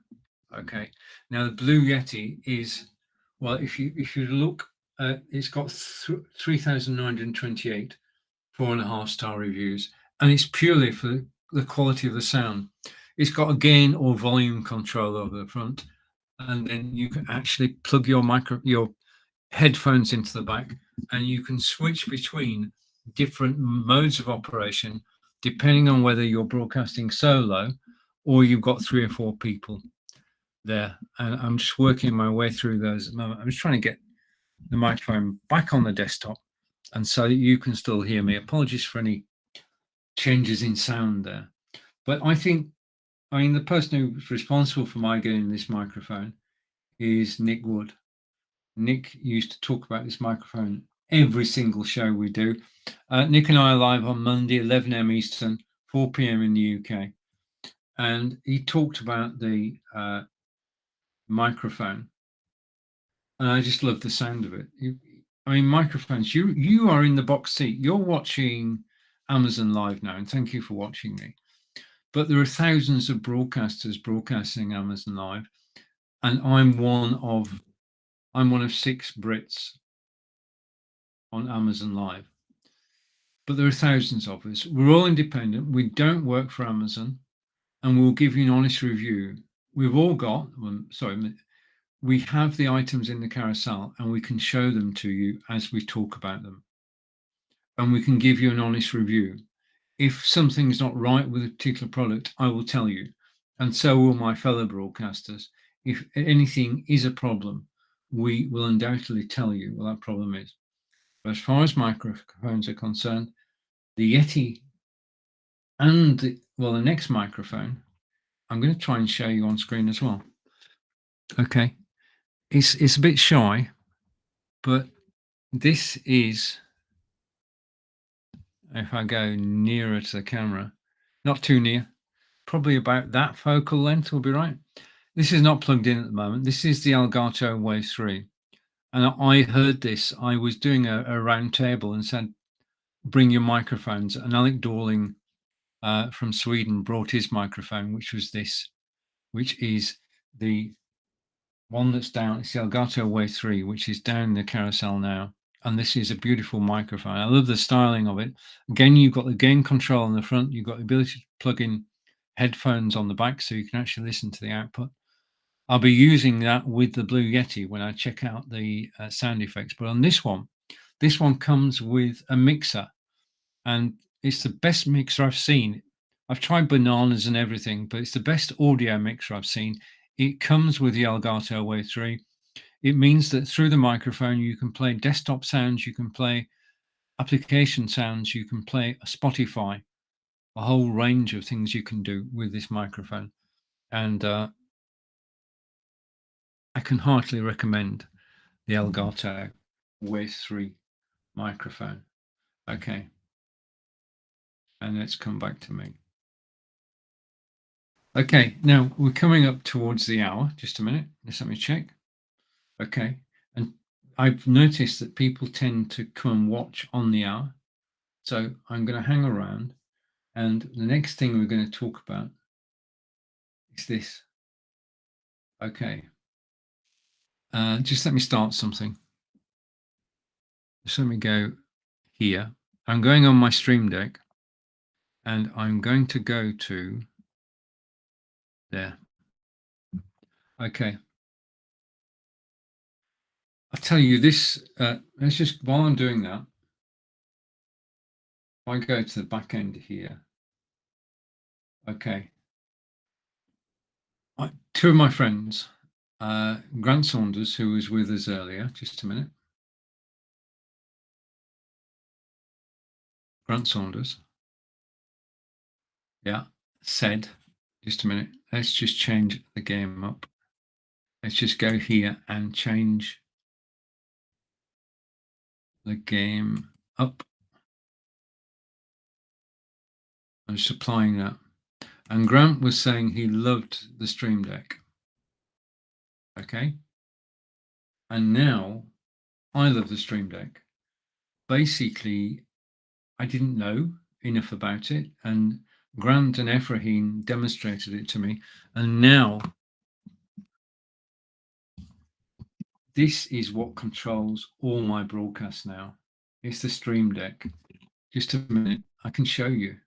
Okay, now the Blue Yeti is, well, if you look, it's got 3,928 4.5-star reviews, and it's purely for the quality of the sound. It's got a gain or volume control over the front, and then you can actually plug your headphones into the back, and you can switch between different modes of operation depending on whether you're broadcasting solo or you've got 3 or 4 people there. And I'm just working my way through those at the moment. I'm just trying to get the microphone back on the desktop, and so you can still hear me. Apologies for any changes in sound there. But I mean, the person who's responsible for my getting this microphone is Nick Wood. Nick used to talk about this microphone every single show we do. Nick and I are live on Monday, 11 a.m. Eastern, 4 p.m. in the UK. And he talked about the microphone. And I just love the sound of it. I mean, microphones, you are in the box seat. You're watching Amazon Live now, and thank you for watching me. But there are thousands of broadcasters broadcasting Amazon Live, and I'm one of 6 Brits on Amazon Live. But there are thousands of us. We're all independent. We don't work for Amazon, and we'll give you an honest review. We've all got, we have the items in the carousel, and we can show them to you as we talk about them. And we can give you an honest review. If something's not right with a particular product, I will tell you, and so will my fellow broadcasters. If anything is a problem, we will undoubtedly tell you what that problem is. But as far as microphones are concerned, the Yeti and the next microphone, I'm going to try and show you on screen as well. Okay, it's a bit shy, but this is, if I go nearer to the camera, not too near, probably about that focal length will be right. This is not plugged in at the moment. This is the Elgato Wave 3. And I heard this. I was doing a round table and said, bring your microphones. And Alec Dorling from Sweden brought his microphone, which was this, which is the one that's down. It's the Elgato Wave 3, which is down the carousel now. And this is a beautiful microphone. I love the styling of it. Again, you've got the gain control on the front. You've got the ability to plug in headphones on the back so you can actually listen to the output. I'll be using that with the Blue Yeti when I check out the sound effects. But on this one comes with a mixer, and it's the best mixer I've seen. I've tried bananas and everything, but it's the best audio mixer I've seen. It comes with the Elgato Wave 3. It means that through the microphone, you can play desktop sounds, you can play application sounds, you can play Spotify, a whole range of things you can do with this microphone. And I can heartily recommend the Elgato Wave 3 microphone. Okay. And let's come back to me. Okay, now we're coming up towards the hour. Just a minute. Just let me check. Okay. And I've noticed that people tend to come and watch on the hour. So I'm going to hang around. And the next thing we're going to talk about is this. Okay. Just let me start something. Just let me go here. I'm going on my Stream Deck and I'm going to go to there. Okay. I'll tell you this, let's just, while I'm doing that, if I go to the back end here, okay. Two of my friends, Grant Saunders, who was with us earlier, just a minute. Grant Saunders, yeah, said, just a minute, let's just change the game up. Let's just go here and change the game up. I'm just applying that. And Grant was saying he loved the Stream Deck. Okay. And now I love the Stream Deck. Basically, I didn't know enough about it. And Grant and Ephraim demonstrated it to me. And now this is what controls all my broadcasts now. It's the Stream Deck. Just a minute, I can show you.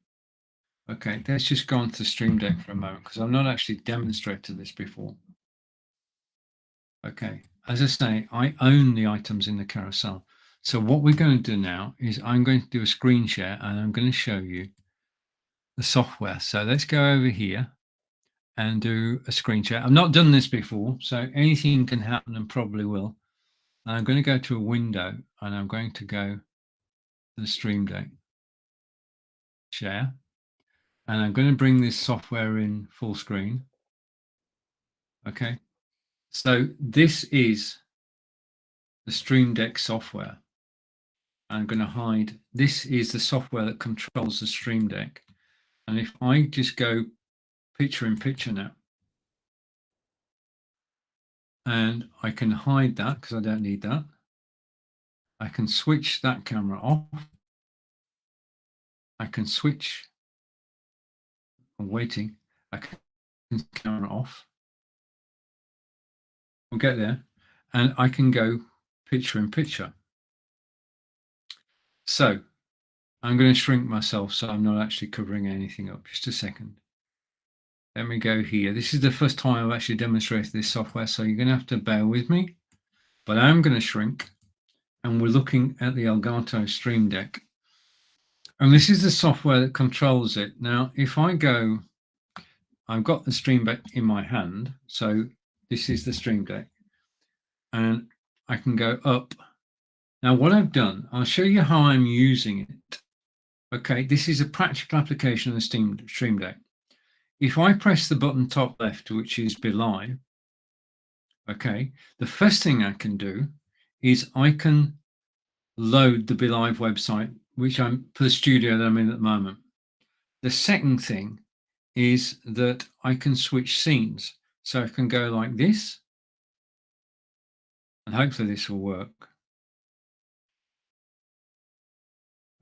Okay, let's just go on to the Stream Deck for a moment because I've not actually demonstrated this before. Okay, as I say, I own the items in the carousel. So what we're going to do now is I'm going to do a screen share and I'm going to show you the software. So let's go over here and do a screen share. I've not done this before, so anything can happen and probably will. And I'm going to go to a window and I'm going to go to the Stream Deck share. And I'm going to bring this software in full screen. Okay. So this is the Stream Deck software. I'm going to hide. This is the software that controls the Stream Deck. And if I just go picture in picture now, and I can hide that because I don't need that. I can switch that camera off. I can switch. I'm waiting. I can camera off. We'll get there. And I can go picture in picture. So I'm going to shrink myself so I'm not actually covering anything up. Just a second. Let me go here. This is the first time I've actually demonstrated this software, so you're going to have to bear with me. But I'm going to shrink, and we're looking at the Elgato Stream Deck. And this is the software that controls it. Now, if I go, I've got the Stream Deck in my hand, so this is the Stream Deck. And I can go up. Now, what I've done, I'll show you how I'm using it. Okay, this is a practical application of the Stream Deck. If I press the button top left, which is Be Live, okay, the first thing I can do is I can load the Be Live website, which I'm for the studio that I'm in at the moment. The second thing is that I can switch scenes. So I can go like this, and hopefully this will work.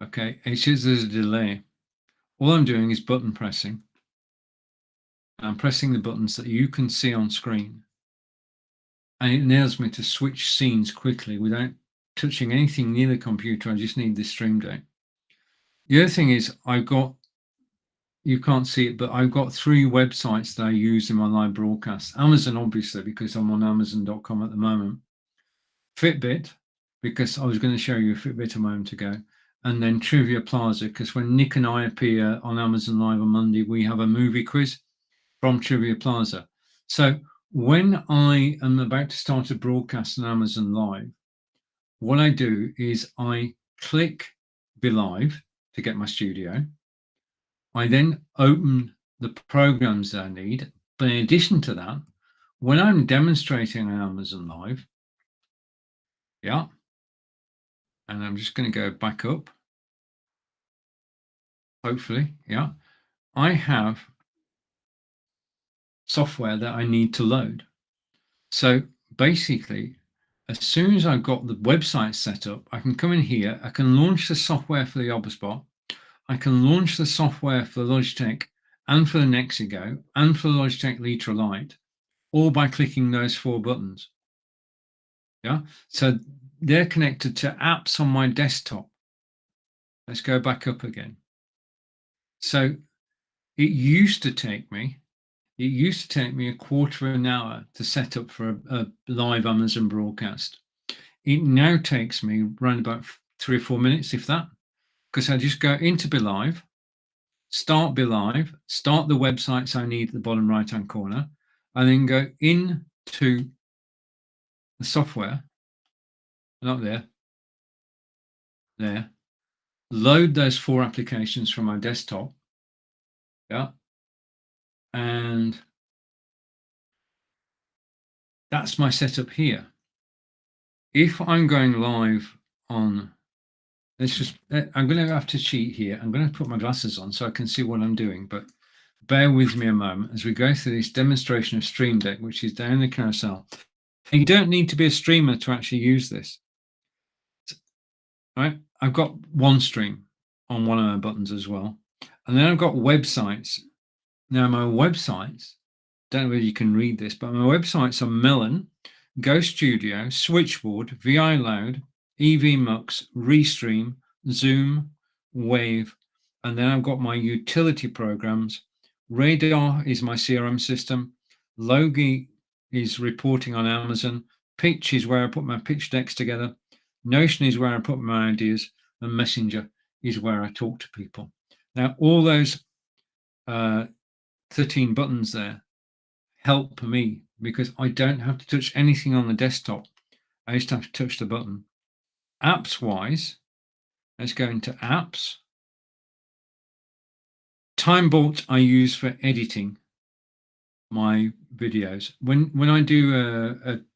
Okay, it's just there's a delay. All I'm doing is button pressing. I'm pressing the buttons that you can see on screen. And it enables me to switch scenes quickly without touching anything near the computer. I just need this Stream Deck. The other thing is I've got, you can't see it, but I've got 3 websites that I use in my live broadcast. Amazon, obviously, because I'm on Amazon.com at the moment. Fitbit, because I was going to show you a Fitbit a moment ago. And then Trivia Plaza, because when Nick and I appear on Amazon Live on Monday, we have a movie quiz from Trivia Plaza. So when I am about to start a broadcast on Amazon Live, what I do is I click Be Live to get my studio. I then open the programs that I need. But in addition to that, when I'm demonstrating on Amazon Live, yeah, and I'm just going to go back up, hopefully, yeah, I have software that I need to load. So basically, as soon as I've got the website set up, I can come in here, I can launch the software for the Oberspot, I can launch the software for Logitech and for the Nexigo and for the Logitech Litra Lite, all by clicking those 4 buttons. Yeah, so they're connected to apps on my desktop. Let's go back up again. So it used to take me a quarter of an hour to set up for a live Amazon broadcast. It now takes me around about 3 or 4 minutes, if that, because I just go into Be Live, start Be Live, start the websites I need at the bottom right-hand corner, and then go into the software, not there, load those 4 applications from my desktop, yeah, and that's my setup here. If I'm going live on, I'm going to have to cheat here. I'm going to put my glasses on so I can see what I'm doing, but bear with me a moment as we go through this demonstration of Stream Deck, which is down the carousel. And you don't need to be a streamer to actually use this. Right? I've got one stream on one of my buttons as well. And then I've got websites. Now my websites, don't know whether you can read this, but my websites are Melon, Go Studio, Switchboard, VI Loud, EV Mux, Restream, Zoom, Wave, and then I've got my utility programs. Radar is my CRM system. Logi is reporting on Amazon. Pitch is where I put my pitch decks together. Notion is where I put my ideas, and Messenger is where I talk to people. Now, all those 13 buttons there help me because I don't have to touch anything on the desktop. I just have to touch the button. Apps wise, let's go into apps. TimeBolt I use for editing my videos. When I do an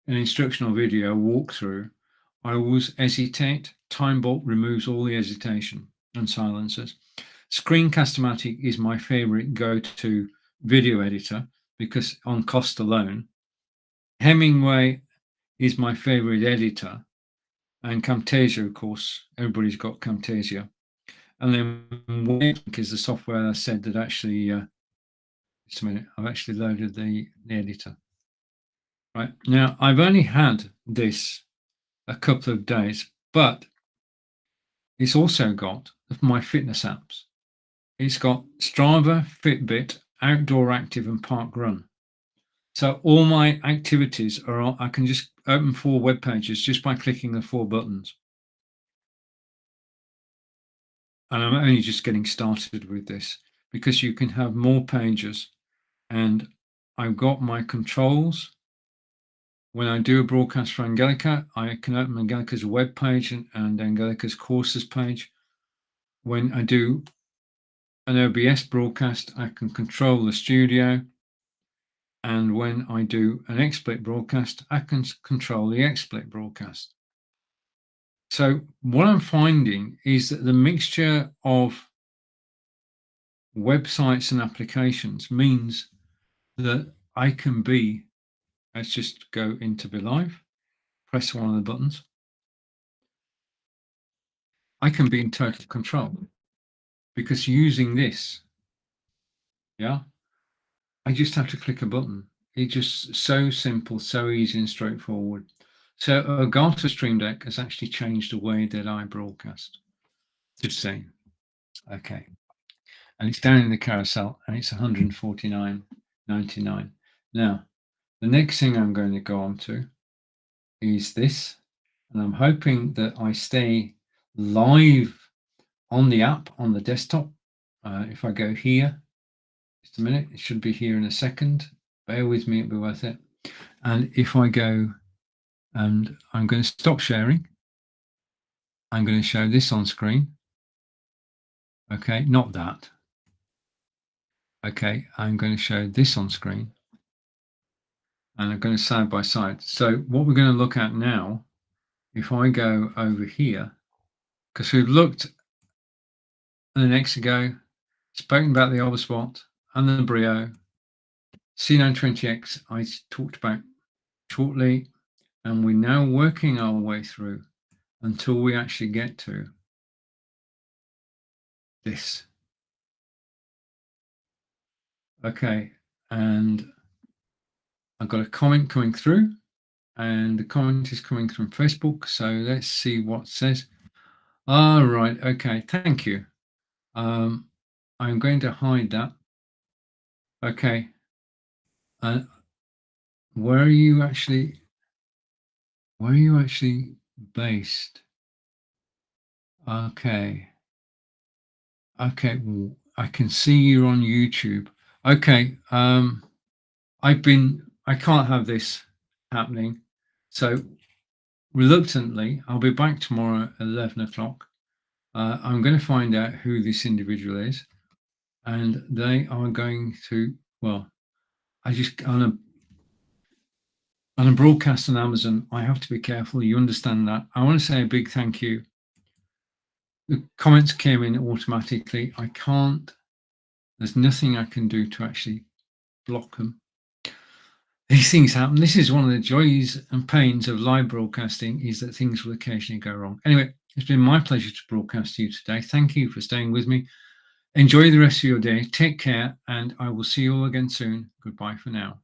instructional video walkthrough, I always hesitate. TimeBolt removes all the hesitation and silences. Screencast-O-Matic is my favorite go-to video editor because on cost alone. Hemingway is my favorite editor, and Camtasia, of course, everybody's got Camtasia. And then Wave is the software I said that actually, just a minute, I've actually loaded the editor. Right, now I've only had this a couple of days, but it's also got my fitness apps. It's got Strava, Fitbit, Outdoor Active, and Park Run. So all my activities are on, I can just open 4 web pages just by clicking the 4 buttons. And I'm only just getting started with this because you can have more pages. And I've got my controls. When I do a broadcast for Angelica, I can open Angelica's web page and Angelica's courses page. When I do an OBS broadcast, I can control the studio. And when I do an XSplit broadcast, I can control the XSplit broadcast. So what I'm finding is that the mixture of websites and applications means that I can be, let's just go into Be Live, press one of the buttons. I can be in total control because using this, yeah, I just have to click a button. It's just so simple, so easy and straightforward. So Elgato Stream Deck has actually changed the way that I broadcast. Just saying. Okay. And it's down in the carousel and it's 149.99. Now, the next thing I'm going to go on to is this. And I'm hoping that I stay live on the app on the desktop. If I go here, just a minute, it should be here in a second. Bear with me, it'll be worth it. And if I go and I'm going to stop sharing, I'm going to show this on screen. Okay, not that. Okay, I'm going to show this on screen. And I'm going to side by side. So what we're going to look at now, if I go over here, because we've looked an next ago, spoken about the Oberspot and the Brio, C920X I talked about shortly, And we're now working our way through until we actually get to this. Okay, and I've got a comment coming through, and the comment is coming from Facebook. So let's see what it says. All right, okay, thank you. I'm going to hide that. Okay. Where are you actually based? Okay. Okay, I can see you on YouTube. Okay, I can't have this happening. So reluctantly, I'll be back tomorrow at 11 o'clock. I'm going to find out who this individual is, and they are going to, well, I just, on a broadcast on Amazon, I have to be careful. You understand that. I want to say a big thank you. The comments came in automatically. I can't, there's nothing I can do to actually block them. These things happen. This is one of the joys and pains of live broadcasting, is that things will occasionally go wrong. Anyway, it's been my pleasure to broadcast to you today. Thank you for staying with me. Enjoy the rest of your day. Take care, and I will see you all again soon. Goodbye for now.